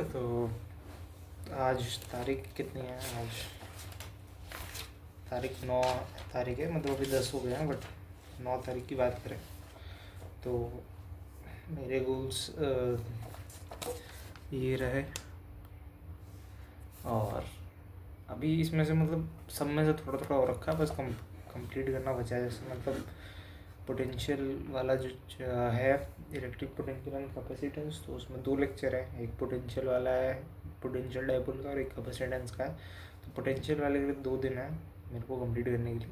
तो आज तारीख कितनी है? आज तारीख 9 तारीख है, मतलब अभी 10 हो गए हैं, बट 9 तारीख की बात करें तो मेरे गोल्स ये रहे। और अभी इसमें से मतलब सब में से थोड़ा थोड़ा और रखा है, बस कंप्लीट करना बचा है। जैसे मतलब पोटेंशियल वाला जो है, इलेक्ट्रिक पोटेंशियल एंड कैपेसिटेंस, तो उसमें 2 लेक्चर है। एक पोटेंशियल वाला है, पोटेंशियल डायपोल का, और एक कैपेसिटेंस का है। तो पोटेंशियल वाले के लिए 2 दिन है मेरे को कंप्लीट करने के लिए।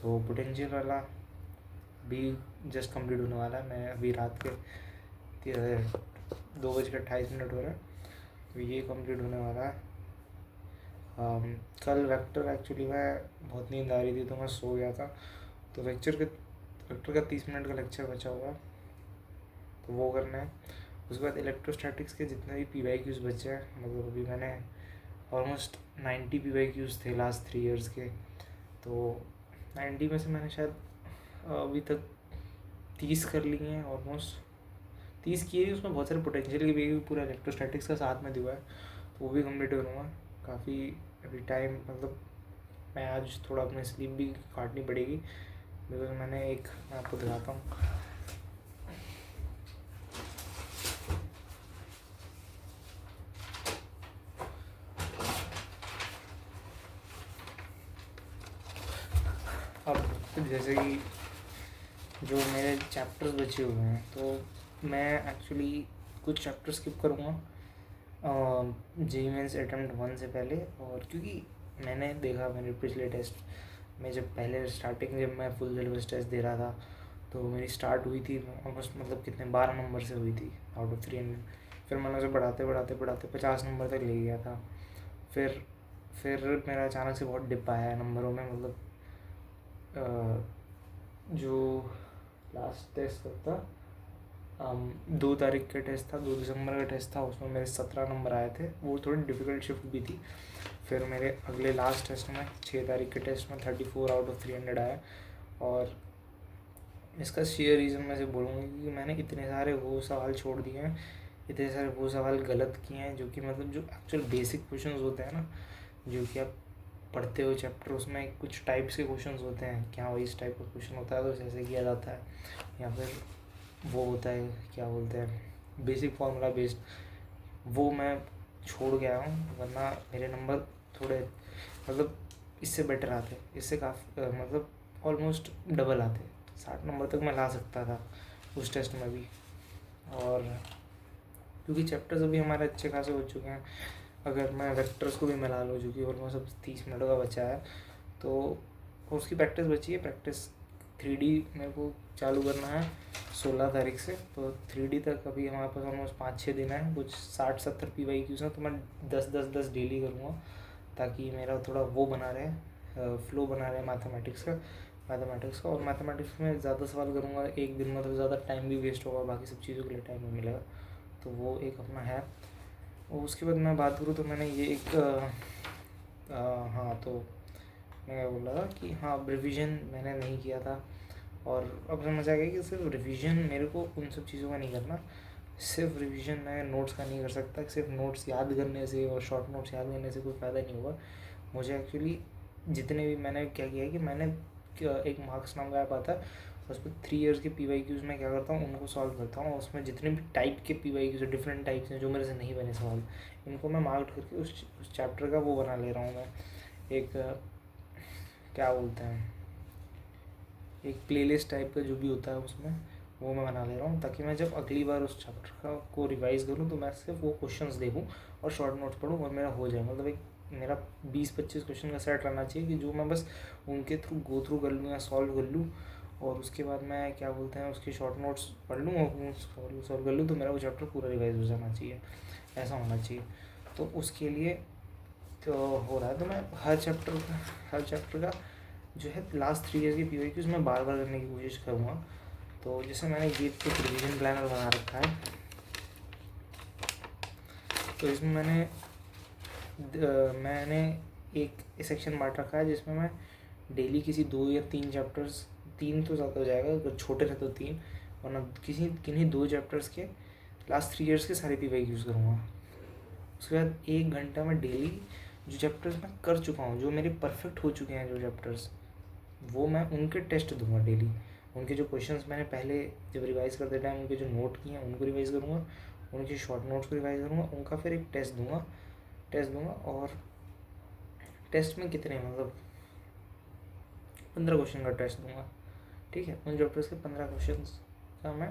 तो पोटेंशियल वाला भी जस्ट कंप्लीट होने वाला है। मैं अभी रात के 2:28 हो रहा है, तो ये कंप्लीट होने वाला है। कल वेक्टर एक्चुअली मैं बहुत नींद आ रही थी तो मैं सो गया था, तो वेक्टर का 30 मिनट का लेक्चर बचा हुआ है, तो वो करना है। उसके बाद इलेक्ट्रोस्टैटिक्स के जितने भी PYQs बचे हैं, मतलब अभी मैंने ऑलमोस्ट 90 PYQs थे लास्ट 3 इयर्स के, तो 90 में से मैंने शायद अभी तक 30 कर लिए हैं। ऑलमोस्ट 30 किए ही, उसमें बहुत सारे पोटेंशियल के भी पूरा इलेक्ट्रोस्टैटिक्स का साथ में दिया है, तो वो भी कम्प्लीट करूँगा। काफ़ी अभी टाइम, मतलब मैं आज थोड़ा अपनी स्लीप भी काटनी पड़ेगी, बिकॉज मैं आपको दिखाता हूँ। अब जैसे कि जो मेरे चैप्टर्स बचे हुए हैं, तो मैं एक्चुअली कुछ चैप्टर स्किप करूँगा JEE मेंस अटेम्प्ट 1 से पहले। और क्योंकि मैंने देखा मेरे पिछले टेस्ट में, जब पहले स्टार्टिंग जब मैं फुल सिलेबस टेस्ट दे रहा था, तो मेरी स्टार्ट हुई थी ऑलमोस्ट, मतलब कितने 12 नंबर से हुई थी आउट ऑफ 300। फिर मैंने उसे बढ़ाते 50 नंबर तक ले गया था। फिर मेरा अचानक से बहुत डिप आया है नंबरों में। मतलब जो लास्ट टेस्ट था 2 तारीख का टेस्ट था, 2 दिसंबर का टेस्ट था, उसमें मेरे 17 नंबर आए थे। वो थोड़ी डिफ़िकल्ट शिफ्ट भी थी। फिर मेरे अगले लास्ट टेस्ट में 6 तारीख के टेस्ट में 34 आउट ऑफ 300 आया। और इसका शेयर रीज़न मैं से बोलूँगी कि मैंने इतने सारे वो सवाल छोड़ दिए हैं, इतने सारे वो सवाल गलत किए हैं, जो कि मतलब जो एक्चुअल बेसिक क्वेश्चन होते हैं ना, जो कि आप पढ़ते हो चैप्टर, उसमें कुछ टाइप्स के क्वेश्चन होते हैं। क्या वही इस टाइप का क्वेश्चन होता है तो जैसे किया जाता है, या फिर वो होता है क्या बोलते हैं बेसिक फार्मूला बेस्ड, वो मैं छोड़ गया हूँ। वरना मेरे नंबर थोड़े मतलब इससे बेटर आते, इससे काफ़ी मतलब ऑलमोस्ट डबल आते। 60 नंबर तक मैं ला सकता था उस टेस्ट में भी। और क्योंकि चैप्टर्स अभी हमारे अच्छे खासे हो चुके हैं, अगर मैं वेक्टर्स को भी मिला लूँ, जो कि ऑलमोस्ट अब 30 मिनट का बचा है, तो उसकी प्रैक्टिस बची है। प्रैक्टिस 3D मेरे को चालू करना है 16 तारीख से, तो 3D तक अभी हमारे पास ऑलमोस्ट 5-6 दिन है। कुछ 60-70 PYQs हैं, तो मैं 10-10 डेली करूँगा, ताकि मेरा थोड़ा वो बना रहे, फ्लो बना रहे मैथमेटिक्स का। और मैथमेटिक्स में ज़्यादा सवाल करूँगा एक दिन में, तो ज़्यादा टाइम भी वेस्ट होगा, बाकी सब चीज़ों के लिए टाइम नहीं मिलेगा, तो वो एक अपना है। और उसके बाद मैं बात करूँ तो मैंने ये एक हाँ, तो मैं बोल रहा था कि हाँ, रिवीजन मैंने नहीं किया था। और अब समझ आ गया कि सिर्फ रिवीजन मेरे को उन सब चीज़ों का नहीं करना, सिर्फ रिवीजन मैं नोट्स का नहीं कर सकता। सिर्फ नोट्स याद करने से और शॉर्ट नोट्स याद करने से कोई फ़ायदा नहीं होगा। मुझे एक्चुअली जितने भी मैंने क्या किया है कि मैंने एक मार्क्स नाम का ऐप आता है, उस पर 3 इयर्स के PYQs मैं क्या करता हूँ, उनको सॉल्व करता हूँ। उसमें जितने भी टाइप के PYQs हैं, डिफरेंट टाइप्स हैं, जो मेरे से नहीं बने सवाल, इनको मैं मार्क करके उस चैप्टर का वो बना ले रहा हूँ मैं, एक क्या बोलते हैं, एक प्लेलिस्ट टाइप का जो भी होता है उसमें, वो मैं बना ले रहा हूँ, ताकि मैं जब अगली बार उस चैप्टर का को रिवाइज़ करूँ तो मैं सिर्फ वो क्वेश्चंस देखूँ और शॉर्ट नोट्स पढूँ और मेरा हो जाए। मतलब एक मेरा 20-25 क्वेश्चन का सेट रहना चाहिए, कि जो मैं बस उनके थ्रू गो थ्रू कर लूँ या सॉल्व कर लूँ, और उसके बाद मैं क्या बोलते हैं उसके शॉर्ट नोट्स पढ़ लूँ और सॉल्व कर लूँ, तो मेरा वो चैप्टर पूरा रिवाइज हो जाना चाहिए, ऐसा होना चाहिए। तो उसके लिए तो हो रहा है, तो मैं हर चैप्टर का जो है लास्ट 3 ईयर की PYQs मैं बार बार करने की कोशिश करूँगा। तो जैसे मैंने ये एक रिवीजन प्लानर बना रखा है, तो इसमें मैंने एक सेक्शन बांट रखा है, जिसमें मैं डेली किसी 2 या 3 चैप्टर्स, 3 तो ज़्यादा हो जाएगा, अगर छोटे थे तो 3, वरना किन्हीं 2 चैप्टर्स के लास्ट 3 ईयर्स के सारे PYQs करूँगा। उसके बाद 1 घंटा मैं डेली जो चैप्टर्स मैं कर चुका हूँ, जो मेरे परफेक्ट हो चुके हैं जो चैप्टर्स, वो मैं उनके टेस्ट दूंगा डेली। उनके जो क्वेश्चंस मैंने पहले जब रिवाइज़ करते टाइम उनके जो नोट किए हैं उनको रिवाइज़ करूँगा, उनके शॉर्ट नोट्स को रिवाइज़ करूँगा, उनका फिर एक टेस्ट दूंगा। और टेस्ट में कितने, मतलब 15 क्वेश्चन का टेस्ट दूंगा, ठीक है। उन चैप्टर्स के 15 क्वेश्चन का मैं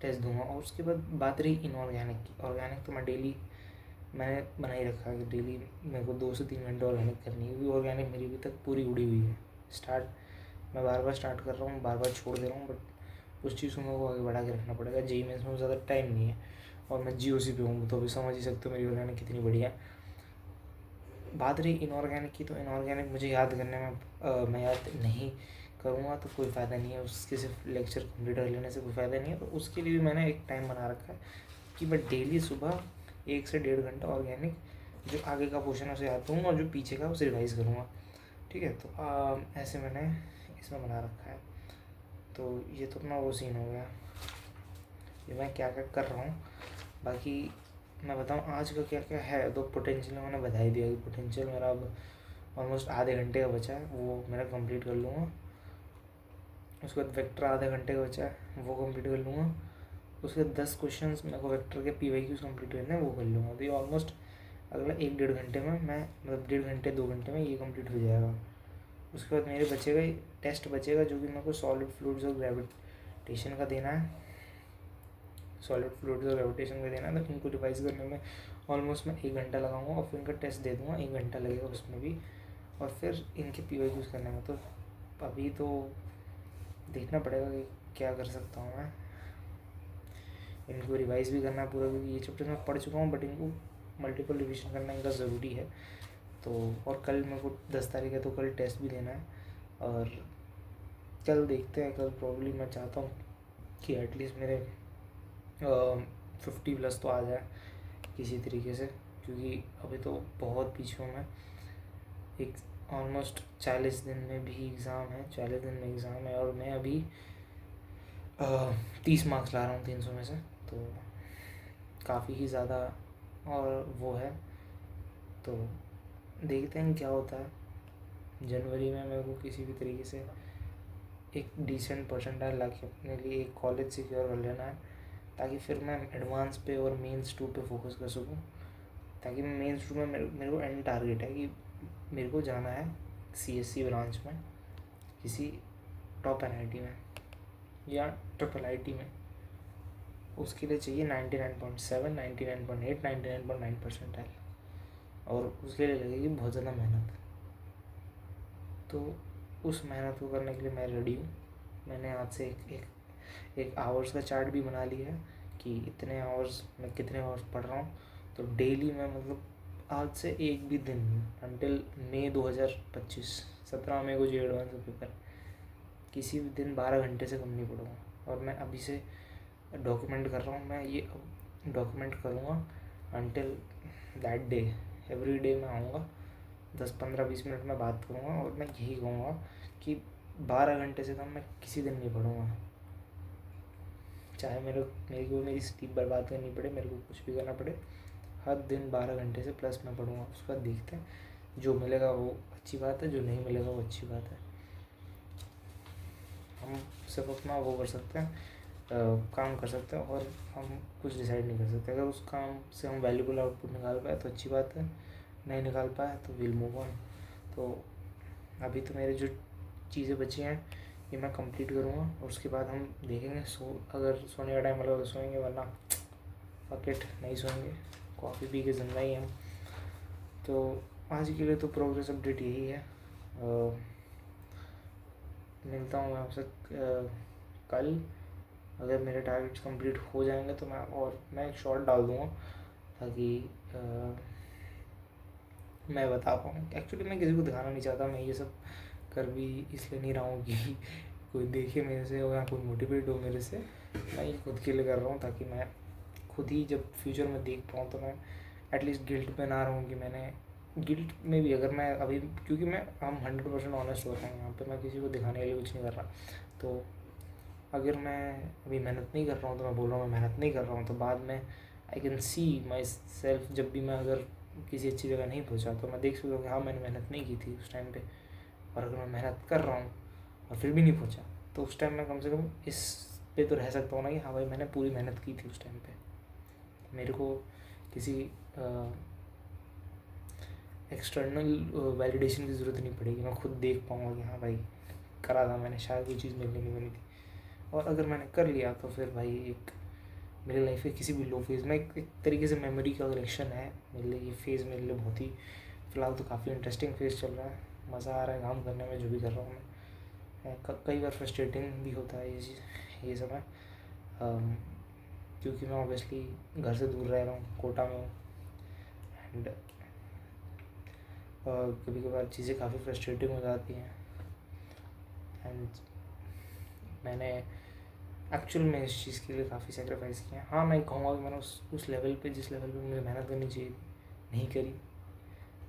टेस्ट दूंगा। और उसके बाद बात रही इनऑर्गेनिक की। ऑर्गेनिक तो मैं डेली मैंने बना ही रखा है कि डेली मेरे को 2 से 3 घंटे ऑर्गेनिक करनी है, क्योंकि ऑर्गेनिक मेरी अभी तक पूरी उड़ी हुई है। मैं बार बार स्टार्ट कर रहा हूँ, बार बार छोड़ दे रहा हूँ, बट उस चीज़ को मेरे को आगे बढ़ा के रखना पड़ेगा। जेईई मेंस में ज़्यादा टाइम नहीं है और मैं जीओसी पे हूँ, तो अभी समझ ही सकते हो मेरी ऑर्गेनिक कितनी बढ़िया है। बात रही इनऑर्गेनिक की, तो इनऑर्गेनिक मुझे याद करने में मैं याद नहीं करूँगा तो कोई फ़ायदा नहीं है, उसके सिर्फ लेक्चर कंप्लीट कर लेने से कोई फ़ायदा नहीं है। तो उसके लिए भी मैंने एक टाइम बना रखा है कि मैं डेली सुबह 1 से 1.5 घंटा ऑर्गेनिक जो आगे का पोर्शन है उसे याद करूँगा और जो पीछे का उसे रिवाइज़ करूँगा, ठीक है। तो ऐसे मैंने इसमें बना रखा है। तो ये तो अपना वो सीन हो गया, ये मैं क्या क्या कर रहा हूँ। बाकी मैं बताऊँ आज का क्या क्या है, तो पोटेंशियल मैंने बता ही दिया कि पोटेंशियल मेरा अब ऑलमोस्ट आधे घंटे का बचा है, वो मेरा कंप्लीट कर लूँगा। उसके बाद वेक्टर आधे घंटे का बचा है, वो कंप्लीट कर लूँगा। उसके 10 क्वेश्चंस मेरे को वेक्टर के PYQs कंप्लीट करने हैं, वो कर लूँगा। तो ये ऑलमोस्ट अगला 1-1.5 घंटे में मैं, मतलब 1.5 घंटे 2 घंटे में ये कंप्लीट हो जाएगा। उसके बाद मेरे बचेगा टेस्ट बचेगा जो कि मेरे को सॉलिड फ्लूइड्स और ग्रेविटेशन का देना है। सॉलिड फ्लूइड्स और ग्रेविटेशन का देना है, तो इनको रिवाइज करने में ऑलमोस्ट मैं 1 घंटा लगाऊंगा और फिर इनका टेस्ट दे दूँगा, 1 घंटा लगेगा उसमें भी। और फिर इनके PYQs करने में तो अभी तो देखना पड़ेगा कि क्या कर सकता हूँ मैं। इनको रिवाइज़ भी करना है पूरा, क्योंकि ये चैप्टर मैं पढ़ चुका हूँ, बट इनको मल्टीपल रिविजन करना इनका ज़रूरी है। तो और कल मेरे को 10 तारीख है, तो कल टेस्ट भी देना है। और कल देखते हैं, कल प्रॉब्ली मैं चाहता हूँ कि एटलीस्ट मेरे 50+ तो आ जाए किसी तरीके से, क्योंकि अभी तो बहुत पीछे हूँ मैं। एक ऑलमोस्ट 40 दिन में भी एग्ज़ाम है, 40 दिन में एग्ज़ाम है और मैं अभी 30 मार्क्स ला रहा हूँ 300 में से, तो काफ़ी ही ज़्यादा और वो है। तो देखते हैं क्या होता है। जनवरी में मेरे को किसी भी तरीके से एक डिसेंट परसेंटाइल ला के अपने लिए एक कॉलेज सिक्योर कर लेना है, ताकि फिर मैं एडवांस पे और मेंस 2 पे फोकस कर सकूँ। ताकि मैं मेंस 2 में मेरे को एंड टारगेट है कि मेरे को जाना है CSC ब्रांच में, किसी टॉप NIT में या IIIT में। उसके लिए चाहिए 99.7, 99.8, 99.9 परसेंटाइल, और उसके लिए लगेगी बहुत ज़्यादा मेहनत। तो उस मेहनत को करने के लिए मैं रेडी हूँ। मैंने आज से एक आवर्स का चार्ट भी बना लिया है कि इतने आवर्स मैं कितने आवर्स पढ़ रहा हूँ। तो डेली मैं, मतलब आज से एक भी दिन अंटिल मई 2025, 17 मई को जो एडवांस पेपर, किसी भी दिन 12 घंटे से कम नहीं पढ़ूँगा। और मैं अभी से डॉक्यूमेंट कर रहा हूँ, मैं ये डॉक्यूमेंट करूँगा until that day. Every day मैं आऊँगा, 10-15-20 मिनट में बात करूँगा और मैं यही कहूँगा कि 12 घंटे से कम मैं किसी दिन नहीं पढ़ूँगा। चाहे मेरी स्लीप बर्बाद करनी पड़े, मेरे को कुछ भी करना पड़े, हर दिन 12 घंटे से प्लस मैं पढ़ूँगा। उसके बाद देखते हैं, जो मिलेगा वो अच्छी बात है, जो नहीं मिलेगा वो अच्छी बात है। हम सिर्फ अपना वो कर सकते हैं, काम कर सकते हैं, और हम कुछ डिसाइड नहीं कर सकते। अगर उस काम से हम वैल्यूबल आउटपुट निकाल पाए तो अच्छी बात है, नहीं निकाल पाए तो विल मूव ऑन। तो अभी तो मेरी जो चीज़ें बची हैं ये मैं कंप्लीट करूँगा, और उसके बाद हम देखेंगे। अगर सोने का टाइम लगा तो सोएंगे, वरना पॉकेट नहीं सोएंगे, कॉफ़ी पी के जिंदा ही हम। तो आज के लिए तो प्रोग्रेस अपडेट यही है। मिलता हूँ मैं आपसे कल। अगर मेरे टारगेट्स कंप्लीट हो जाएंगे तो मैं एक शॉर्ट डाल दूँगा, ताकि मैं बता पाऊँ। एक्चुअली मैं किसी को दिखाना नहीं चाहता, मैं ये सब कर भी इसलिए नहीं रहा हूँ कि कोई देखे मेरे से हो या कोई मोटिवेट हो मेरे से। मैं ये खुद के लिए कर रहा हूँ, ताकि मैं खुद ही जब फ्यूचर में देख पाऊँ तो मैं एटलीस्ट गिल्ट में ना रहूँ कि मैंने गिल्ट में भी, अगर मैं अभी, क्योंकि हम 100% ऑनेस्ट हो रहे हैं यहाँ पे, मैं किसी को दिखाने के लिए कुछ नहीं कर रहा। तो अगर मैं अभी मेहनत नहीं कर रहा हूँ तो मैं बोल रहा हूँ मैं मेहनत नहीं कर रहा हूँ, तो बाद में I can see my self. जब भी मैं अगर किसी अच्छी जगह नहीं पहुँचा तो मैं देख सकता हूँ कि हाँ मैंने मेहनत नहीं की थी उस टाइम पे। और अगर मैं मेहनत कर रहा हूँ और फिर भी नहीं पहुँचा तो उस टाइम मैं कम से कम इस पे तो रह सकता हूँ ना कि हाँ भाई मैंने पूरी मेहनत की थी उस टाइम पे। मेरे को किसी एक्सटर्नल वैलिडेशन की ज़रूरत नहीं पड़ेगी। मैं खुद देख पाऊँगा कि हाँ भाई करा था मैंने, शायद वो चीज़ मिलने नहीं बनी थी। और अगर मैंने कर लिया तो फिर भाई एक मेरी लाइफ के किसी भी लो फेज़ में एक तरीके से मेमोरी का कलेक्शन है मेरे लिए। ये फेज़ मेरे लिए बहुत ही फ़िलहाल तो काफ़ी इंटरेस्टिंग फेज़ चल रहा है। मज़ा आ रहा है काम करने में जो भी कर रहा हूँ मैं। कई बार फ्रस्ट्रेटिंग भी होता है ये चीज़, ये समय, क्योंकि मैं ऑब्वियसली घर से दूर रह रहा हूँ, कोटा में हूँ। एंड कभी कभार चीज़ें काफ़ी फ्रस्ट्रेटिंग हो जाती हैं। एंड मैंने एक्चुअल में इस चीज़ के लिए काफ़ी सेक्रीफाइस किया। हाँ मैं कहूँगा कि मैंने उस लेवल पे, जिस लेवल पे मुझे मेहनत करनी चाहिए नहीं करी।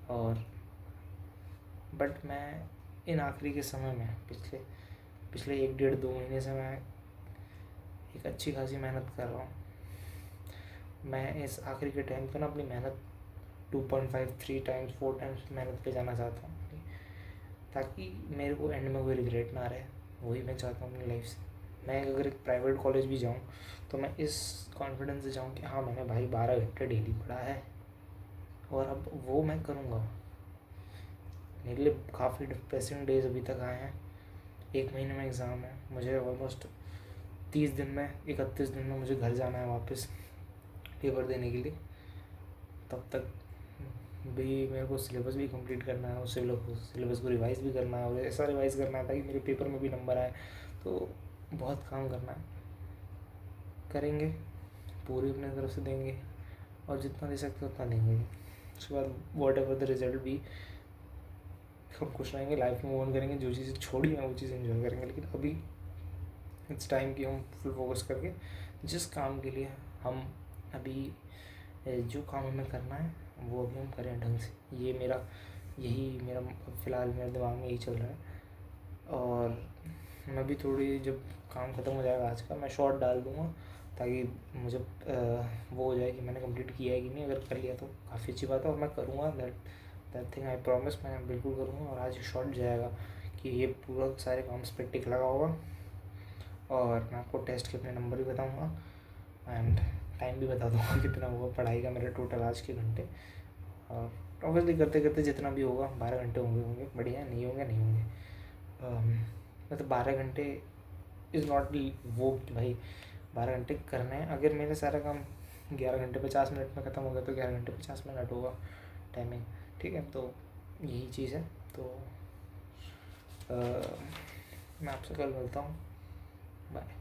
और बट मैं इन आखिरी के समय में पिछले 1-1.5-2 महीने से मैं एक अच्छी खासी मेहनत कर रहा हूँ। मैं इस आखिरी के टाइम पे ना अपनी मेहनत 2.5 3 टाइम्स 4 टाइम्स मेहनत पे जाना चाहता हूँ, ताकि मेरे को एंड में कोई रिग्रेट ना रहे। वही मैं चाहता हूँ अपनी लाइफ से। मैं अगर एक प्राइवेट कॉलेज भी जाऊँ तो मैं इस कॉन्फिडेंस से जाऊँ कि हाँ मैंने भाई 12 घंटे डेली पढ़ा है और अब वो मैं करूँगा। मेरे लिए काफ़ी डिप्रेसिंग डेज अभी तक आए हैं। 1 महीने में एग्ज़ाम है, मुझे ऑलमोस्ट 31 दिन में मुझे घर जाना है वापस पेपर देने के लिए। तब तक भी मेरे को सिलेबस भी कंप्लीट करना है, उस सिलेबस को रिवाइज़ भी करना है और ऐसा रिवाइज़ करना है ताकि मेरे पेपर में भी नंबर आए। तो बहुत काम करना है, करेंगे, पूरी अपने तरफ से देंगे और जितना दे सकते उतना देंगे। उसके बाद वॉट एवर द रिजल्ट भी हम खुश रहेंगे, लाइफ में मूव ऑन करेंगे। जो चीज़ें छोड़ी हैं वो चीज़ें एंजॉय करेंगे। लेकिन अभी इट्स टाइम कि हम फुल फोकस करके जिस काम के लिए हम अभी जो काम हमें करना है वो अभी हम करें ढंग से। यही मेरा फ़िलहाल मेरे दिमाग में यही चल रहा है। और मैं भी थोड़ी, जब काम ख़त्म हो जाएगा आज का, मैं शॉर्ट डाल दूँगा ताकि मुझे वो हो जाए कि मैंने कंप्लीट किया है कि नहीं। अगर कर लिया तो काफ़ी अच्छी बात है और मैं करूँगा। दैट थिंग आई प्रॉमिस, मैं बिल्कुल करूँगा। और आज शॉर्ट जाएगा कि ये पूरा सारे काम पे टिक लगा होगा और मैं आपको टेस्ट के अपने नंबर भी बताऊँगा एंड टाइम भी बता दूँगा कितना हुआ पढ़ाई का मेरा टोटल आज के घंटे। और ऑब्वियसली करते करते जितना भी होगा 12 घंटे होंगे बढ़िया, नहीं होंगे। मतलब 12 घंटे इज़ नॉट वो भाई 12 घंटे करने हैं। अगर मेरे सारा काम 11 घंटे 50 मिनट में ख़त्म हो गया तो 11 घंटे 50 मिनट होगा टाइमिंग, ठीक है। तो यही चीज़ है। तो मैं आपसे कल मिलता हूँ, बाय।